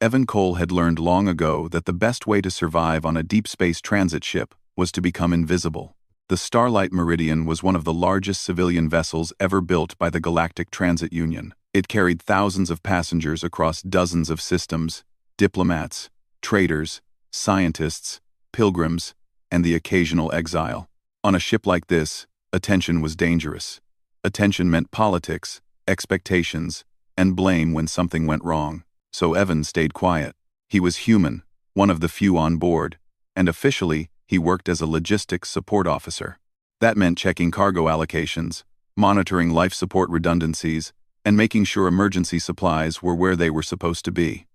Evan Cole had learned long ago that the best way to survive on a deep space transit ship was to become invisible. The Starlight Meridian was one of the largest civilian vessels ever built by the Galactic Transit Union. It carried thousands of passengers across dozens of systems, diplomats, traders, scientists, pilgrims, and the occasional exile. On a ship like this, attention was dangerous. Attention meant politics, expectations, and blame when something went wrong. So Evan stayed quiet. He was human, one of the few on board, and officially, he worked as a logistics support officer. That meant checking cargo allocations, monitoring life support redundancies, and making sure emergency supplies were where they were supposed to be.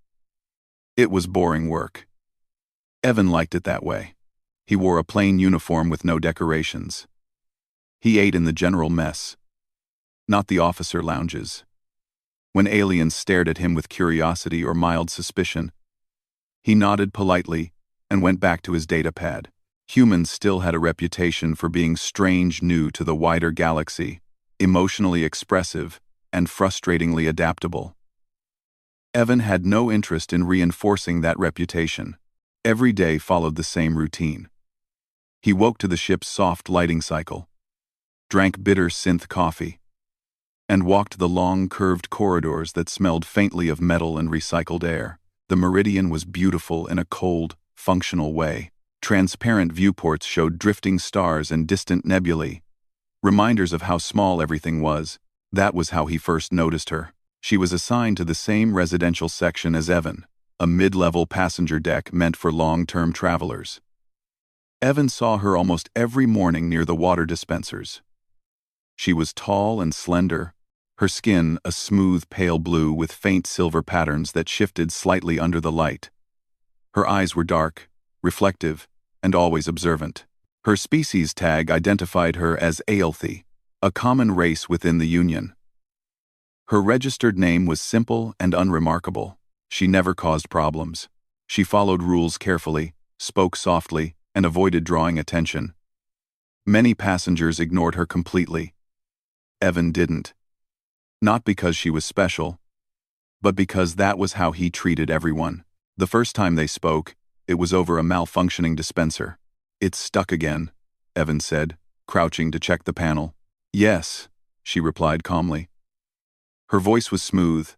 It was boring work. Evan liked it that way. He wore a plain uniform with no decorations. He ate in the general mess, not the officer lounges. When aliens stared at him with curiosity or mild suspicion, he nodded politely and went back to his data pad. Humans still had a reputation for being strange new to the wider galaxy, emotionally expressive, and frustratingly adaptable. Evan had no interest in reinforcing that reputation. Every day followed the same routine. He woke to the ship's soft lighting cycle, drank bitter synth coffee, and walked the long, curved corridors that smelled faintly of metal and recycled air. The Meridian was beautiful in a cold, functional way. Transparent viewports showed drifting stars and distant nebulae, reminders of how small everything was. That was how he first noticed her. She was assigned to the same residential section as Evan, a mid-level passenger deck meant for long-term travelers. Evan saw her almost every morning near the water dispensers. She was tall and slender, her skin a smooth pale blue with faint silver patterns that shifted slightly under the light. Her eyes were dark, reflective, and always observant. Her species tag identified her as Aelthi, a common race within the Union. Her registered name was simple and unremarkable. She never caused problems. She followed rules carefully, spoke softly, and avoided drawing attention. Many passengers ignored her completely. Evan didn't. Not because she was special, but because that was how he treated everyone. The first time they spoke, it was over a malfunctioning dispenser. "It's stuck again," Evan said, crouching to check the panel. "Yes," she replied calmly. Her voice was smooth,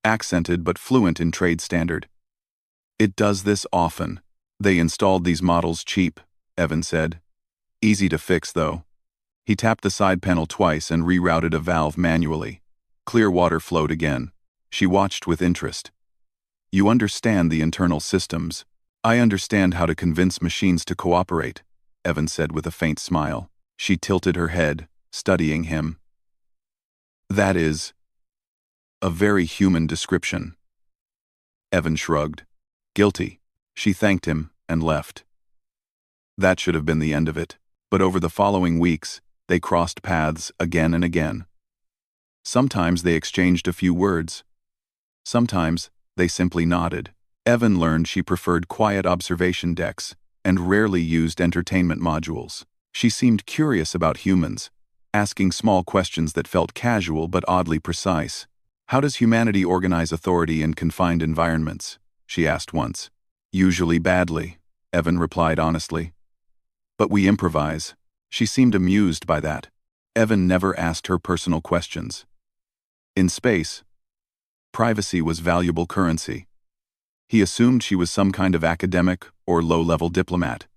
accented but fluent in trade standard. "It does this often. They installed these models cheap," Evan said. "Easy to fix, though." He tapped the side panel twice and rerouted a valve manually. Clear water flowed again. She watched with interest. "You understand the internal systems. I understand how to convince machines to cooperate," Evan said with a faint smile. She tilted her head, studying him. "That is a very human description." Evan shrugged. "Guilty." She thanked him and left. That should have been the end of it, but over the following weeks, they crossed paths again and again. Sometimes they exchanged a few words. Sometimes they simply nodded. Evan learned she preferred quiet observation decks and rarely used entertainment modules. She seemed curious about humans, asking small questions that felt casual but oddly precise. "How does humanity organize authority in confined environments?" she asked once. "Usually badly," Evan replied honestly. "But we improvise." She seemed amused by that. Evan never asked her personal questions. In space, privacy was valuable currency. He assumed she was some kind of academic or low-level diplomat.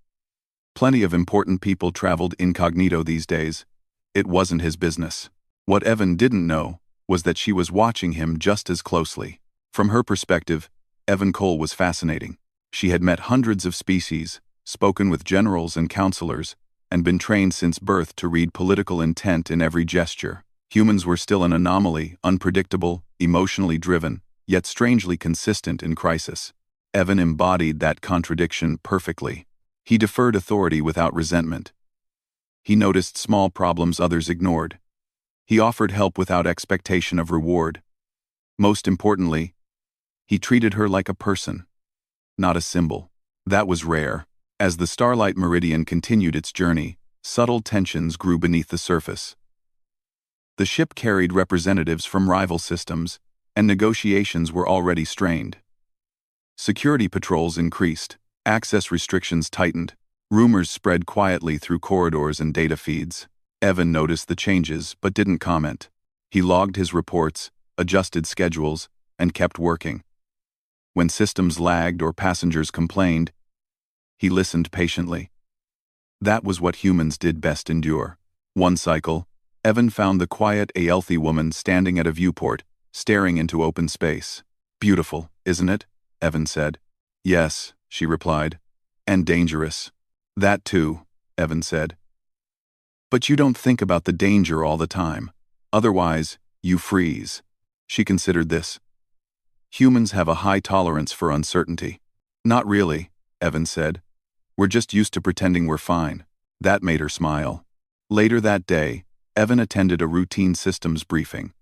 Plenty of important people traveled incognito these days. It wasn't his business. What Evan didn't know was that she was watching him just as closely. From her perspective, Evan Cole was fascinating. She had met hundreds of species, spoken with generals and counselors, and been trained since birth to read political intent in every gesture. Humans were still an anomaly, unpredictable, emotionally driven, yet strangely consistent in crisis. Evan embodied that contradiction perfectly. He deferred authority without resentment. He noticed small problems others ignored. He offered help without expectation of reward. Most importantly, he treated her like a person, not a symbol. That was rare. As the Starlight Meridian continued its journey, subtle tensions grew beneath the surface. The ship carried representatives from rival systems, and negotiations were already strained. Security patrols increased. Access restrictions tightened. Rumors spread quietly through corridors and data feeds. Evan noticed the changes but didn't comment. He logged his reports, adjusted schedules, and kept working. When systems lagged or passengers complained, he listened patiently. That was what humans did best: endure. One cycle, Evan found the quiet, healthy woman standing at a viewport, staring into open space. "Beautiful, isn't it?" Evan said. "Yes," she replied. "And dangerous." "That too," Evan said. "But you don't think about the danger all the time. Otherwise, you freeze." She considered this. "Humans have a high tolerance for uncertainty." "Not really," Evan said. "We're just used to pretending we're fine." That made her smile. Later that day, Evan attended a routine systems briefing.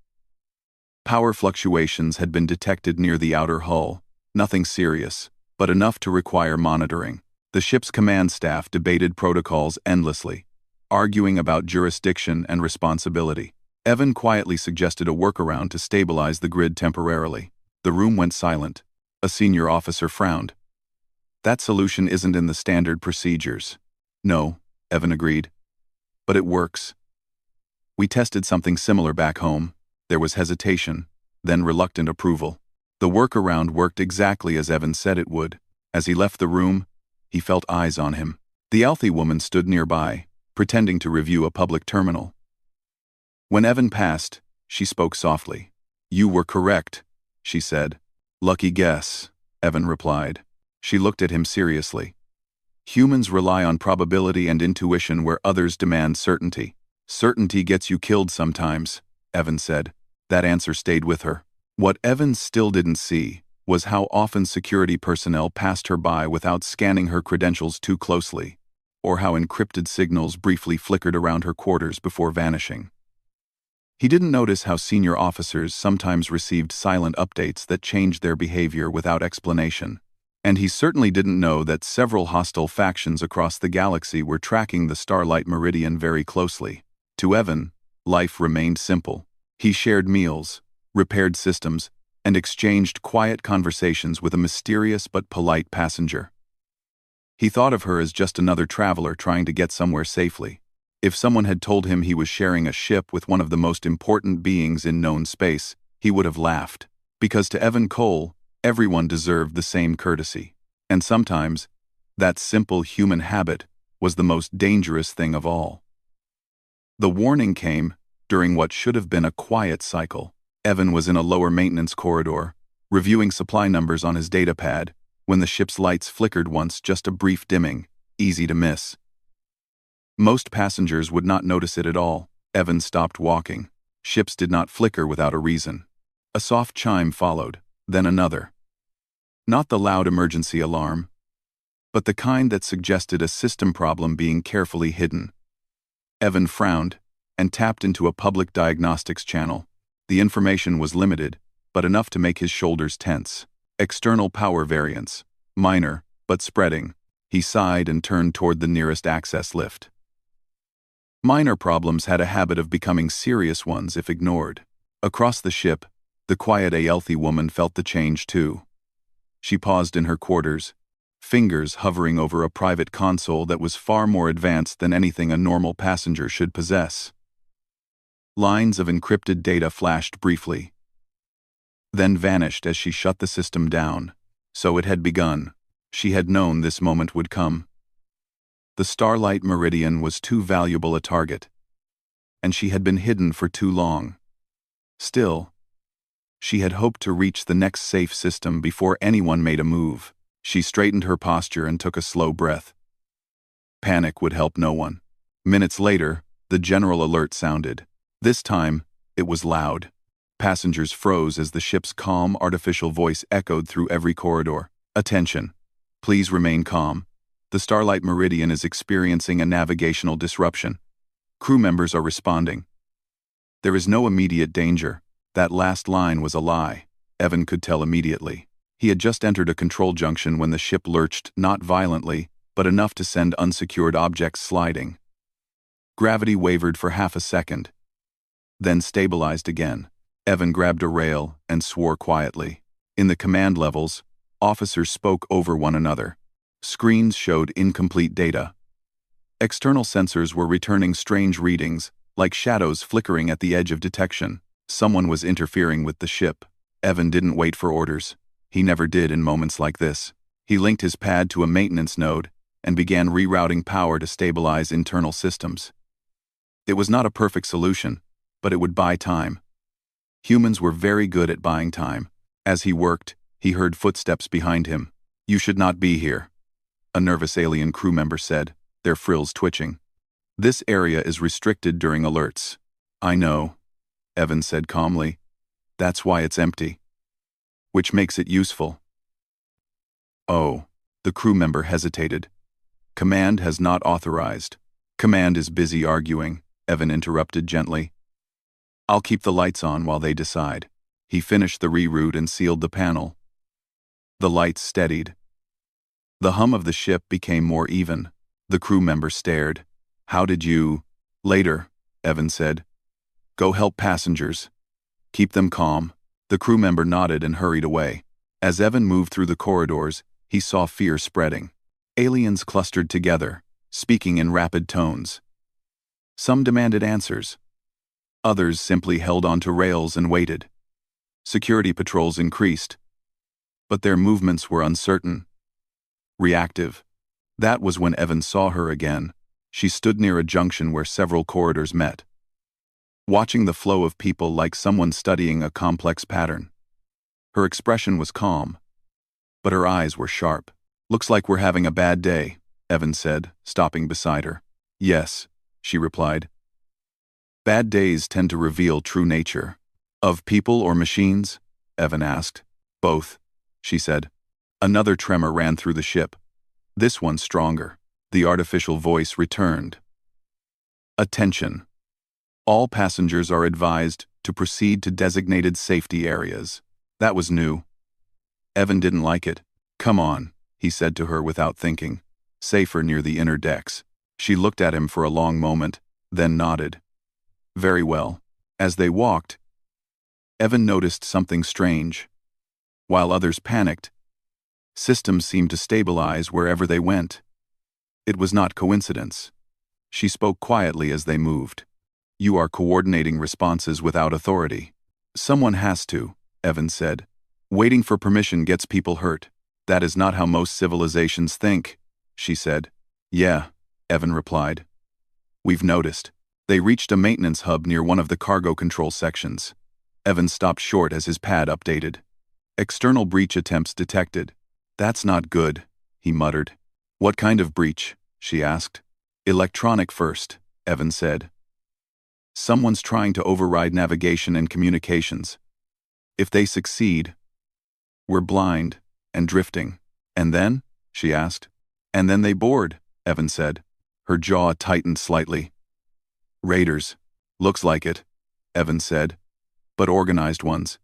Power fluctuations had been detected near the outer hull. Nothing serious, but enough to require monitoring. The ship's command staff debated protocols endlessly, arguing about jurisdiction and responsibility. Evan quietly suggested a workaround to stabilize the grid temporarily. The room went silent. A senior officer frowned. "That solution isn't in the standard procedures." "No," Evan agreed. "But it works. We tested something similar back home." There was hesitation, then reluctant approval. The workaround worked exactly as Evan said it would. As he left the room, he felt eyes on him. The healthy woman stood nearby, pretending to review a public terminal. When Evan passed, she spoke softly. "You were correct," she said. "Lucky guess," Evan replied. She looked at him seriously. "Humans rely on probability and intuition where others demand certainty. Certainty gets you killed sometimes," Evan said. That answer stayed with her. What Evan still didn't see was how often security personnel passed her by without scanning her credentials too closely, or how encrypted signals briefly flickered around her quarters before vanishing. He didn't notice how senior officers sometimes received silent updates that changed their behavior without explanation. And he certainly didn't know that several hostile factions across the galaxy were tracking the Starlight Meridian very closely. To Evan, life remained simple. He shared meals, repaired systems, and exchanged quiet conversations with a mysterious but polite passenger. He thought of her as just another traveler trying to get somewhere safely. If someone had told him he was sharing a ship with one of the most important beings in known space, he would have laughed. Because to Evan Cole, everyone deserved the same courtesy. And sometimes, that simple human habit was the most dangerous thing of all. The warning came during what should have been a quiet cycle. Evan was in a lower maintenance corridor, reviewing supply numbers on his datapad, when the ship's lights flickered once, just a brief dimming, easy to miss. Most passengers would not notice it at all. Evan stopped walking. Ships did not flicker without a reason. A soft chime followed, then another. Not the loud emergency alarm, but the kind that suggested a system problem being carefully hidden. Evan frowned and tapped into a public diagnostics channel. The information was limited, but enough to make his shoulders tense. External power variance. Minor, but spreading. He sighed and turned toward the nearest access lift. Minor problems had a habit of becoming serious ones if ignored. Across the ship, the quiet, healthy woman felt the change too. She paused in her quarters, fingers hovering over a private console that was far more advanced than anything a normal passenger should possess. Lines of encrypted data flashed briefly, then vanished as she shut the system down. So it had begun. She had known this moment would come. The Starlight Meridian was too valuable a target, and she had been hidden for too long. Still, she had hoped to reach the next safe system before anyone made a move. She straightened her posture and took a slow breath. Panic would help no one. Minutes later, the general alert sounded. This time, it was loud. Passengers froze as the ship's calm, artificial voice echoed through every corridor. "Attention. Please remain calm. The Starlight Meridian is experiencing a navigational disruption. Crew members are responding. There is no immediate danger." That last line was a lie. Evan could tell immediately. He had just entered a control junction when the ship lurched, not violently, but enough to send unsecured objects sliding. Gravity wavered for half a second, then stabilized again. Evan grabbed a rail and swore quietly. In the command levels, Officers spoke over one another. Screens showed incomplete data. External sensors were returning strange readings, like shadows flickering at the edge of detection. Someone was interfering with the ship. Evan didn't wait for orders. He never did in moments like this. He linked his pad to a maintenance node and began rerouting power to stabilize internal systems. It was not a perfect solution, but it would buy time. Humans were very good at buying time. As he worked, he heard footsteps behind him. "You should not be here," a nervous alien crew member said, their frills twitching. "This area is restricted during alerts." "I know," Evan said calmly. "That's why it's empty." "Which makes it useful." "Oh," the crew member hesitated. "Command has not authorized." "Command is busy arguing," Evan interrupted gently. "I'll keep the lights on while they decide." He finished the reroute and sealed the panel. The lights steadied. The hum of the ship became more even. The crew member stared. "How did you—" "Later," Evan said. "Go help passengers. Keep them calm." The crew member nodded and hurried away. As Evan moved through the corridors, he saw fear spreading. Aliens clustered together, speaking in rapid tones. Some demanded answers. Others simply held onto rails and waited. Security patrols increased, but their movements were uncertain. Reactive. That was when Evan saw her again. She stood near a junction where several corridors met, watching the flow of people like someone studying a complex pattern. Her expression was calm, but her eyes were sharp. "Looks like we're having a bad day," Evan said, stopping beside her. "Yes," she replied. "Bad days tend to reveal true nature." "Of people or machines?" Evan asked. "Both," she said. Another tremor ran through the ship. This one stronger. The artificial voice returned. "Attention. All passengers are advised to proceed to designated safety areas." That was new. Evan didn't like it. "Come on," he said to her without thinking. "Safer near the inner decks." She looked at him for a long moment, then nodded. "Very well." As they walked, Evan noticed something strange. While others panicked, systems seemed to stabilize wherever they went. It was not coincidence. She spoke quietly as they moved. "You are coordinating responses without authority." "Someone has to," Evan said. "Waiting for permission gets people hurt." "That is not how most civilizations think," she said. "Yeah," Evan replied. "We've noticed." They reached a maintenance hub near one of the cargo control sections. Evan stopped short as his pad updated. "External breach attempts detected." "That's not good," he muttered. "What kind of breach?" she asked. "Electronic first," Evan said. "Someone's trying to override navigation and communications. If they succeed, we're blind and drifting." "And then?" she asked. "And then they board," Evan said. Her jaw tightened slightly. "Raiders. Looks like it," Evan said. "But organized ones.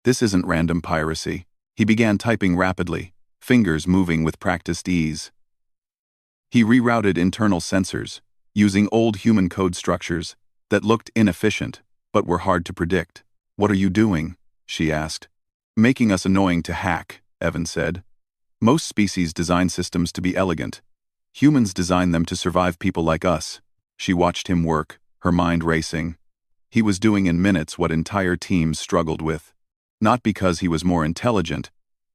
This isn't random piracy." He began typing rapidly, fingers moving with practiced ease. He rerouted internal sensors, using old human code structures that looked inefficient but were hard to predict. "What are you doing?" she asked. "Making us annoying to hack," Evan said. "Most species design systems to be elegant. Humans design them to survive people like us." She watched him work, her mind racing. He was doing in minutes what entire teams struggled with. Not because he was more intelligent,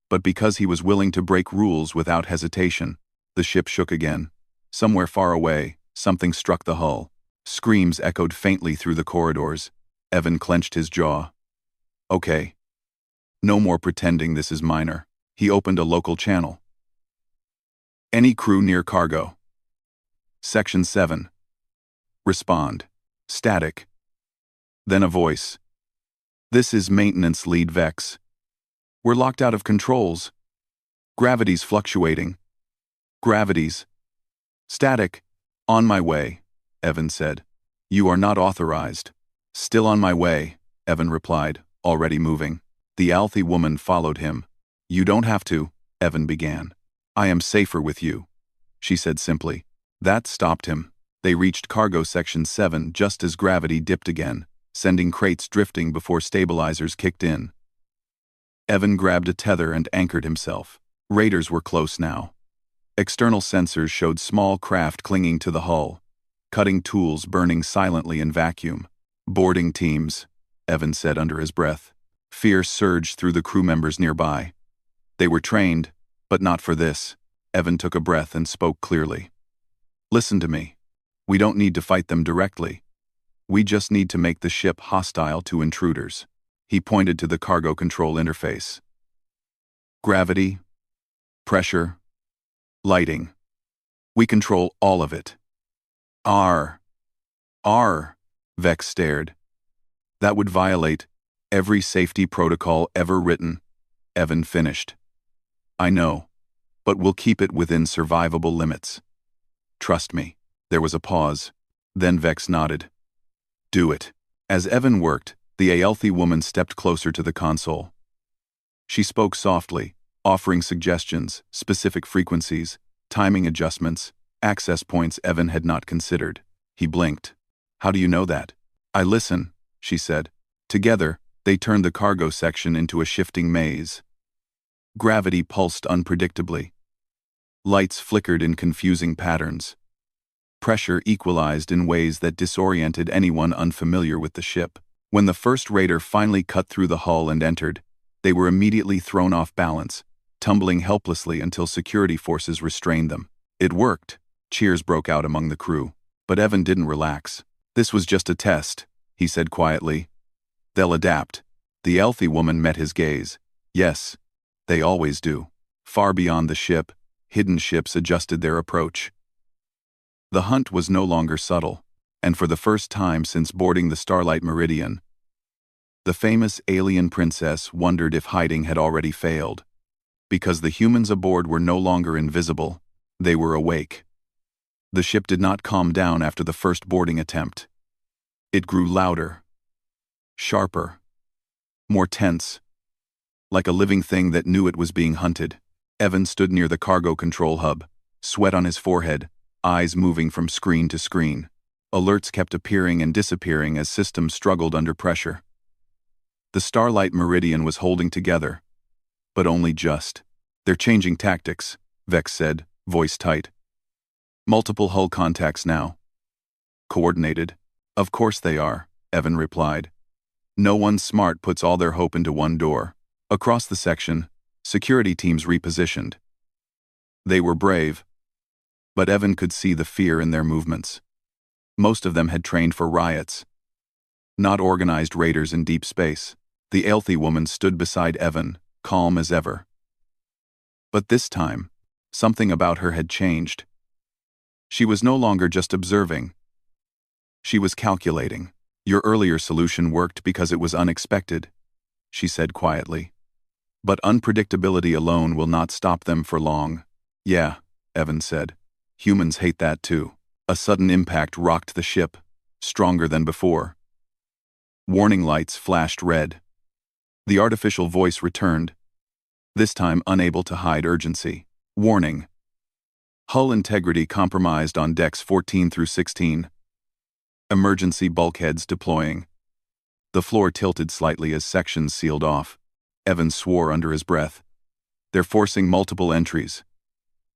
but because he was willing to break rules without hesitation. The ship shook again. Somewhere far away, something struck the hull. Screams echoed faintly through the corridors. Evan clenched his jaw. "Okay. No more pretending this is minor." He opened a local channel. "Any crew near cargo. Section 7. Respond." Static. Then a voice. "This is Maintenance Lead Vex. We're locked out of controls. Gravity's fluctuating." "Gravity's." "Static. On my way," Evan said. "You are not authorized." "Still on my way," Evan replied, already moving. The Althea woman followed him. "You don't have to," Evan began. "I am safer with you," she said simply. That stopped him. They reached cargo section 7 just as gravity dipped again, sending crates drifting before stabilizers kicked in. Evan grabbed a tether and anchored himself. Raiders were close now. External sensors showed small craft clinging to the hull, cutting tools burning silently in vacuum. "Boarding teams," Evan said under his breath. Fear surged through the crew members nearby. They were trained, but not for this. Evan took a breath and spoke clearly. "Listen to me. We don't need to fight them directly. We just need to make the ship hostile to intruders." He pointed to the cargo control interface. "Gravity, pressure, lighting. We control all of it." R. Vex stared. "That would violate every safety protocol ever written," Evan finished. "I know, but we'll keep it within survivable limits. Trust me." There was a pause. Then Vex nodded. "Do it." As Evan worked, the Aelthi woman stepped closer to the console. She spoke softly, offering suggestions, specific frequencies, timing adjustments, access points Evan had not considered. He blinked. "How do you know that?" "I listen," she said. Together, they turned the cargo section into a shifting maze. Gravity pulsed unpredictably. Lights flickered in confusing patterns. Pressure equalized in ways that disoriented anyone unfamiliar with the ship. When the first raider finally cut through the hull and entered, they were immediately thrown off balance, tumbling helplessly until security forces restrained them. It worked. Cheers broke out among the crew. But Evan didn't relax. "This was just a test," he said quietly. "They'll adapt." The Aelthi woman met his gaze. "Yes, they always do." Far beyond the ship, hidden ships adjusted their approach. The hunt was no longer subtle, and for the first time since boarding the Starlight Meridian, the famous alien princess wondered if hiding had already failed. Because the humans aboard were no longer invisible, they were awake. The ship did not calm down after the first boarding attempt. It grew louder, sharper, more tense, like a living thing that knew it was being hunted. Evan stood near the cargo control hub, sweat on his forehead, eyes moving from screen to screen. Alerts kept appearing and disappearing as systems struggled under pressure. The Starlight Meridian was holding together, but only just. "They're changing tactics," Vex said, voice tight. "Multiple hull contacts now." "Coordinated?" "Of course they are," Evan replied. "No one smart puts all their hope into one door." Across the section, security teams repositioned. They were brave, but Evan could see the fear in their movements. Most of them had trained for riots, not organized raiders in deep space. The Aelthi woman stood beside Evan, calm as ever. But this time, something about her had changed. She was no longer just observing. She was calculating. "Your earlier solution worked because it was unexpected," she said quietly. "But unpredictability alone will not stop them for long." "Yeah," Evan said. "Humans hate that too." A sudden impact rocked the ship, stronger than before. Warning lights flashed red. The artificial voice returned, this time unable to hide urgency. "Warning. Hull integrity compromised on decks 14 through 16. Emergency bulkheads deploying." The floor tilted slightly as sections sealed off. Evan swore under his breath. "They're forcing multiple entries.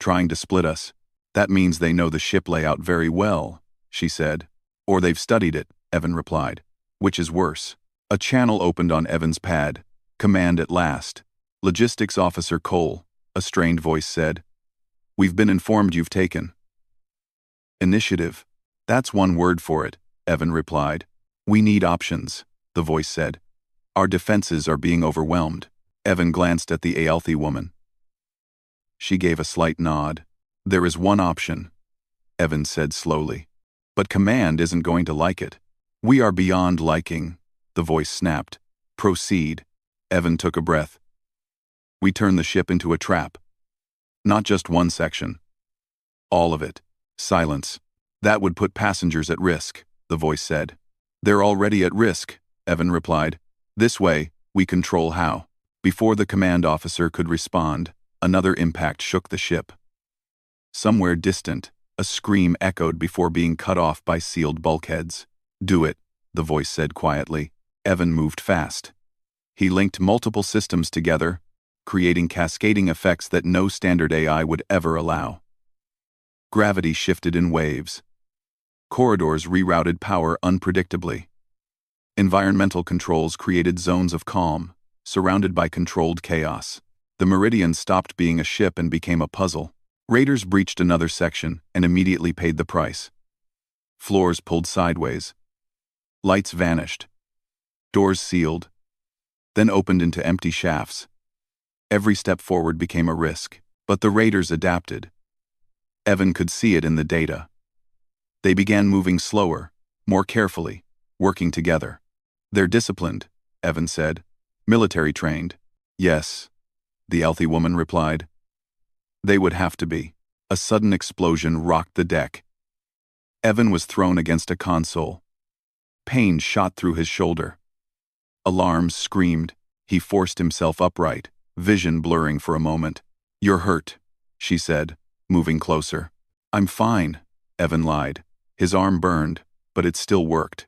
Trying to split us. That means they know the ship layout very well," she said. "Or they've studied it," Evan replied. "Which is worse?" A channel opened on Evan's pad. "Command at last." "Logistics Officer Cole," a strained voice said. "We've been informed you've taken initiative." "That's one word for it," Evan replied. "We need options," the voice said. "Our defenses are being overwhelmed." Evan glanced at the Aelthi woman. She gave a slight nod. "There is one option," Evan said slowly. "But Command isn't going to like it." "We are beyond liking," the voice snapped. "Proceed." Evan took a breath. "We turn the ship into a trap. Not just one section. All of it." Silence. "That would put passengers at risk," the voice said. "They're already at risk," Evan replied. "This way, we control how." Before the command officer could respond, another impact shook the ship. Somewhere distant, a scream echoed before being cut off by sealed bulkheads. "Do it," the voice said quietly. Evan moved fast. He linked multiple systems together, creating cascading effects that no standard AI would ever allow. Gravity shifted in waves. Corridors rerouted power unpredictably. Environmental controls created zones of calm, surrounded by controlled chaos. The Meridian stopped being a ship and became a puzzle. Raiders breached another section and immediately paid the price. Floors pulled sideways. Lights vanished. Doors sealed, then opened into empty shafts. Every step forward became a risk, but the raiders adapted. Evan could see it in the data. They began moving slower, more carefully, working together. "They're disciplined," Evan said. "Military trained." "Yes," the healthy woman replied. "They would have to be." A sudden explosion rocked the deck. Evan was thrown against a console. Pain shot through his shoulder. Alarms screamed. He forced himself upright, vision blurring for a moment. "You're hurt," she said, moving closer. "I'm fine," Evan lied. His arm burned, but it still worked.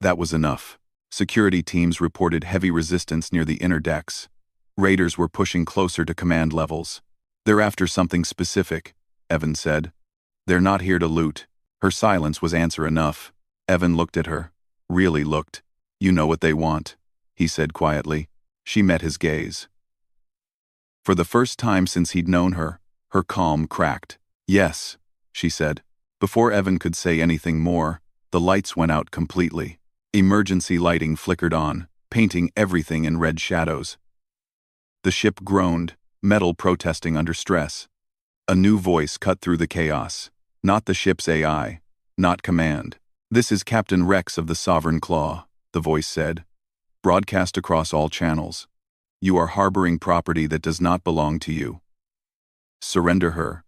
That was enough. Security teams reported heavy resistance near the inner decks. Raiders were pushing closer to command levels. "They're after something specific," Evan said. "They're not here to loot." Her silence was answer enough. Evan looked at her. Really looked. "You know what they want," he said quietly. She met his gaze. For the first time since he'd known her, her calm cracked. "Yes," she said. Before Evan could say anything more, the lights went out completely. Emergency lighting flickered on, painting everything in red shadows. The ship groaned, metal protesting under stress. A new voice cut through the chaos. Not the ship's AI, not command. "This is Captain Rex of the Sovereign Claw," the voice said. "Broadcast across all channels. You are harboring property that does not belong to you. Surrender her,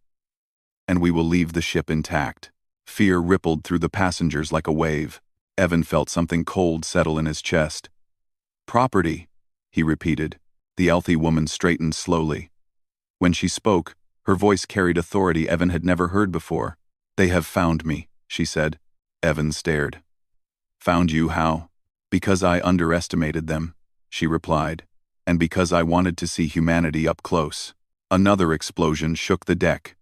and we will leave the ship intact." Fear rippled through the passengers like a wave. Evan felt something cold settle in his chest. "Property," he repeated. The healthy woman straightened slowly. When she spoke, her voice carried authority Evan had never heard before. "They have found me," she said. Evan stared. "Found you how?" "Because I underestimated them," she replied, "and because I wanted to see humanity up close." Another explosion shook the deck.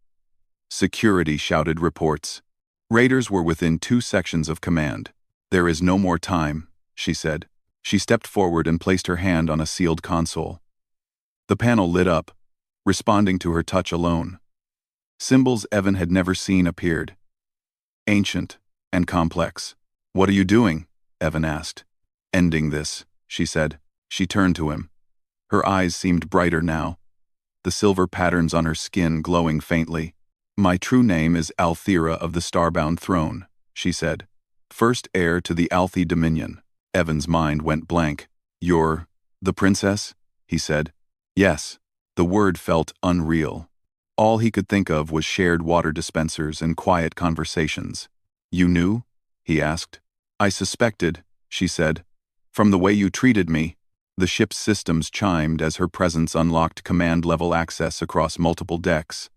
Security shouted reports. Raiders were within 2 sections of command. "There is no more time," she said. She stepped forward and placed her hand on a sealed console. The panel lit up, responding to her touch alone. Symbols Evan had never seen appeared. Ancient and complex. "What are you doing?" Evan asked. "Ending this," she said. She turned to him. Her eyes seemed brighter now, the silver patterns on her skin glowing faintly. "My true name is Althera of the Starbound Throne," she said. "First heir to the Althi Dominion." Evan's mind went blank. "You're the princess?" he said. "Yes." The word felt unreal. All he could think of was shared water dispensers and quiet conversations. "You knew?" he asked. "I suspected," she said. "From the way you treated me." The ship's systems chimed as her presence unlocked command-level access across multiple decks.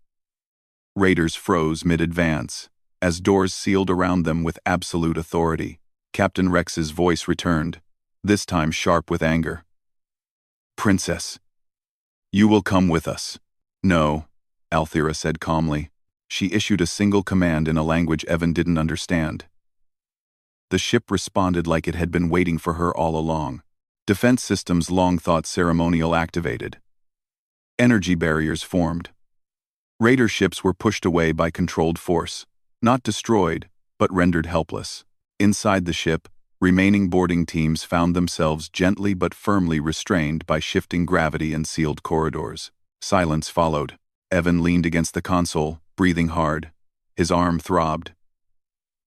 Raiders froze mid-advance, as doors sealed around them with absolute authority. Captain Rex's voice returned, this time sharp with anger. "Princess, you will come with us." "No," Althera said calmly. She issued a single command in a language Evan didn't understand. The ship responded like it had been waiting for her all along. Defense systems long thought ceremonial activated. Energy barriers formed. Raider ships were pushed away by controlled force, not destroyed, but rendered helpless. Inside the ship, remaining boarding teams found themselves gently but firmly restrained by shifting gravity and sealed corridors. Silence followed. Evan leaned against the console, breathing hard. His arm throbbed.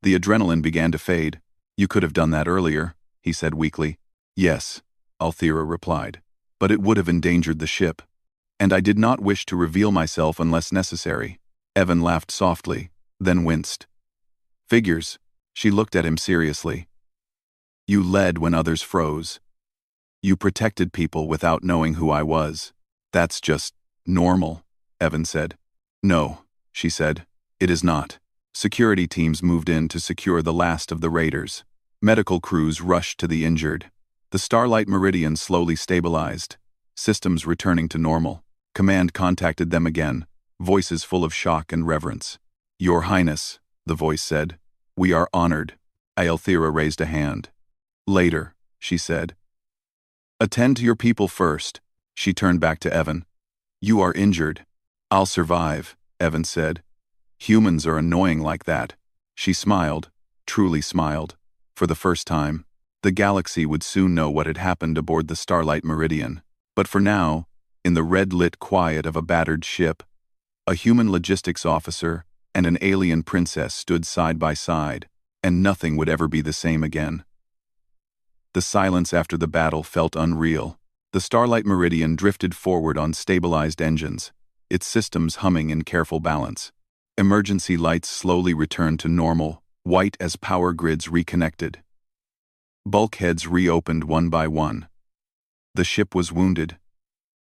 The adrenaline began to fade. "You could have done that earlier," he said weakly. "Yes," Althera replied, "but it would have endangered the ship. And I did not wish to reveal myself unless necessary." Evan laughed softly, then winced. "Figures." She looked at him seriously. "You led when others froze. You protected people without knowing who I was. That's just normal," Evan said. "No," she said, "it is not." Security teams moved in to secure the last of the raiders. Medical crews rushed to the injured. The Starlight Meridian slowly stabilized, systems returning to normal. Command contacted them again, voices full of shock and reverence. "Your Highness," the voice said. "We are honored." Aelthera raised a hand. "Later," she said. "Attend to your people first." She turned back to Evan. "You are injured." "I'll survive," Evan said. "Humans are annoying like that." She smiled, truly smiled. For the first time, the galaxy would soon know what had happened aboard the Starlight Meridian. But for now, in the red-lit quiet of a battered ship, a human logistics officer and an alien princess stood side by side, and nothing would ever be the same again. The silence after the battle felt unreal. The Starlight Meridian drifted forward on stabilized engines, its systems humming in careful balance. Emergency lights slowly returned to normal, white as power grids reconnected. Bulkheads reopened one by one. The ship was wounded,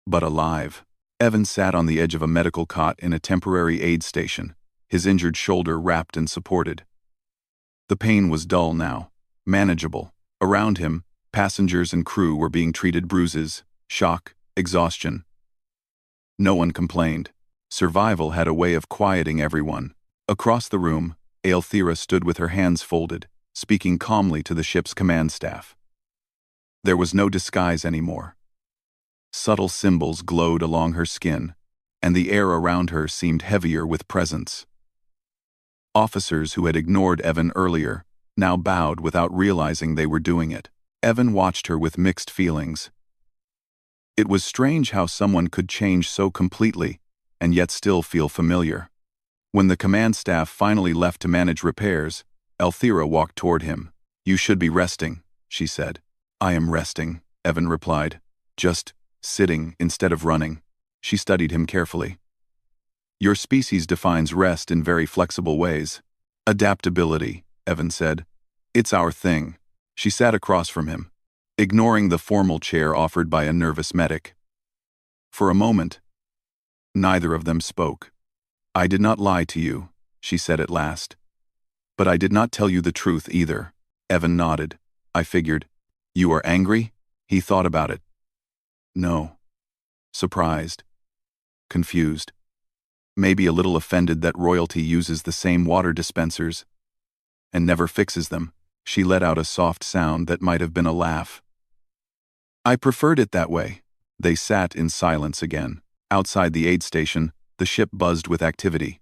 but alive. Evan sat on the edge of a medical cot in a temporary aid station, his injured shoulder wrapped and supported. The pain was dull now, manageable. Around him, passengers and crew were being treated bruises, shock, exhaustion. No one complained. Survival had a way of quieting everyone. Across the room, Aelthera stood with her hands folded, speaking calmly to the ship's command staff. There was no disguise anymore. Subtle symbols glowed along her skin, and the air around her seemed heavier with presence. Officers who had ignored Evan earlier now bowed without realizing they were doing it. Evan watched her with mixed feelings. It was strange how someone could change so completely and yet still feel familiar. When the command staff finally left to manage repairs, Aelthera walked toward him. "You should be resting," she said. "I am resting," Evan replied. "Just sitting instead of running." She studied him carefully. "Your species defines rest in very flexible ways." "Adaptability," Evan said. "It's our thing." She sat across from him, ignoring the formal chair offered by a nervous medic. For a moment, neither of them spoke. "I did not lie to you," she said at last. "But I did not tell you the truth either." Evan nodded. "I figured. You are angry?" He thought about it. "No." Surprised. Confused. Maybe a little offended that royalty uses the same water dispensers and never fixes them. She let out a soft sound that might have been a laugh. "I preferred it that way." They sat in silence again. Outside the aid station, the ship buzzed with activity.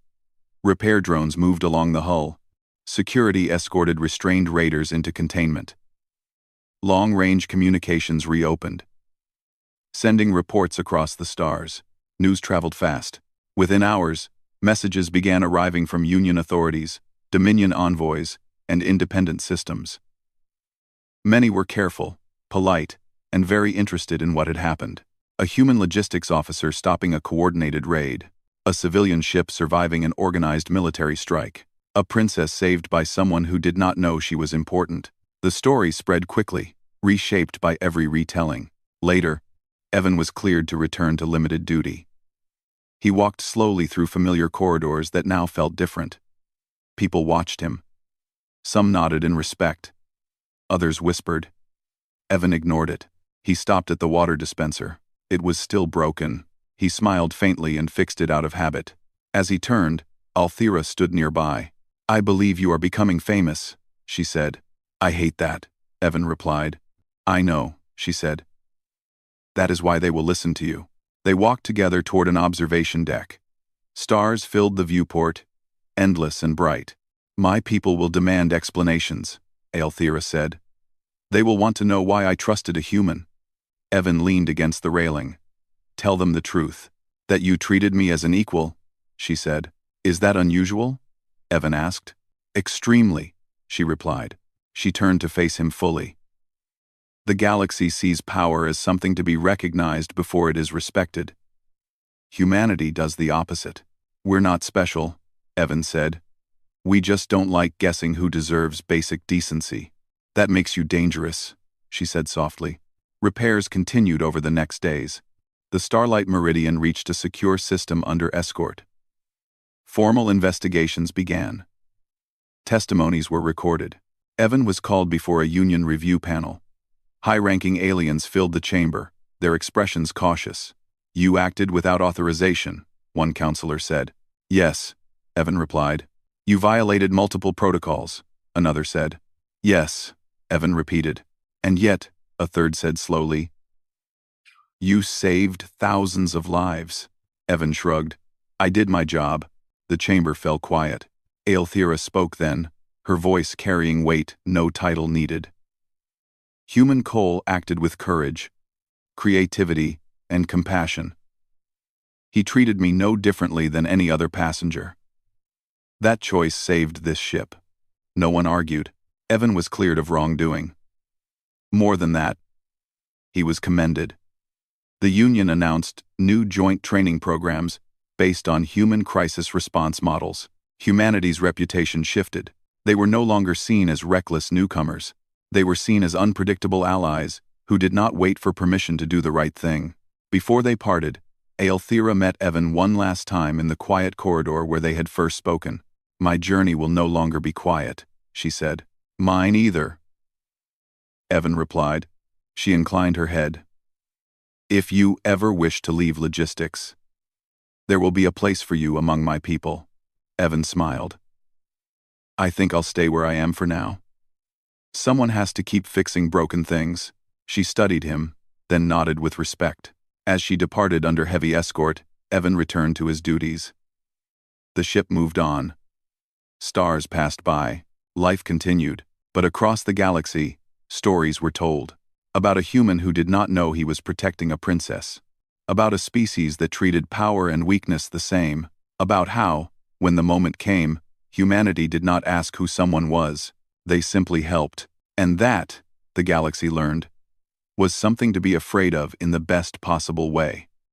Repair drones moved along the hull. Security escorted restrained raiders into containment. Long-range communications reopened, sending reports across the stars. News traveled fast. Within hours, messages began arriving from Union authorities, Dominion envoys, and independent systems. Many were careful, polite, and very interested in what had happened. A human logistics officer stopping a coordinated raid, a civilian ship surviving an organized military strike, a princess saved by someone who did not know she was important. The story spread quickly, reshaped by every retelling. Later, Evan was cleared to return to limited duty. He walked slowly through familiar corridors that now felt different. People watched him. Some nodded in respect. Others whispered. Evan ignored it. He stopped at the water dispenser. It was still broken. He smiled faintly and fixed it out of habit. As he turned, Aelthera stood nearby. "I believe you are becoming famous," she said. "I hate that," Evan replied. "I know," she said. "That is why they will listen to you." They walked together toward an observation deck. Stars filled the viewport, endless and bright. "My people will demand explanations," Aelthera said. "They will want to know why I trusted a human." Evan leaned against the railing. "Tell them the truth. That you treated me as an equal," she said. "Is that unusual?" Evan asked. "Extremely," she replied. She turned to face him fully. "The galaxy sees power as something to be recognized before it is respected. Humanity does the opposite." "We're not special," Evan said. "We just don't like guessing who deserves basic decency." "That makes you dangerous," she said softly. Repairs continued over the next days. The Starlight Meridian reached a secure system under escort. Formal investigations began. Testimonies were recorded. Evan was called before a union review panel. High-ranking aliens filled the chamber, their expressions cautious. "You acted without authorization," one counselor said. "Yes," Evan replied. "You violated multiple protocols," another said. "Yes," Evan repeated. "And yet," a third said slowly, "you saved thousands of lives." Evan shrugged. "I did my job." The chamber fell quiet. Aelthera spoke then, her voice carrying weight no title needed. Human Cole acted with courage, creativity, and compassion. He treated me no differently than any other passenger. That choice saved this ship. No one argued. Evan was cleared of wrongdoing. More than that, he was commended. The Union announced new joint training programs based on human crisis response models. Humanity's reputation shifted. They were no longer seen as reckless newcomers. They were seen as unpredictable allies who did not wait for permission to do the right thing. Before they parted, Aelthera met Evan one last time in the quiet corridor where they had first spoken. "My journey will no longer be quiet," she said. "Mine either," Evan replied. She inclined her head. "If you ever wish to leave logistics, there will be a place for you among my people." Evan smiled. "I think I'll stay where I am for now. Someone has to keep fixing broken things." She studied him, then nodded with respect. As she departed under heavy escort, Evan returned to his duties. The ship moved on. Stars passed by. Life continued, but across the galaxy, stories were told. About a human who did not know he was protecting a princess. About a species that treated power and weakness the same. About how, when the moment came, humanity did not ask who someone was. They simply helped. And that, the galaxy learned, was something to be afraid of in the best possible way.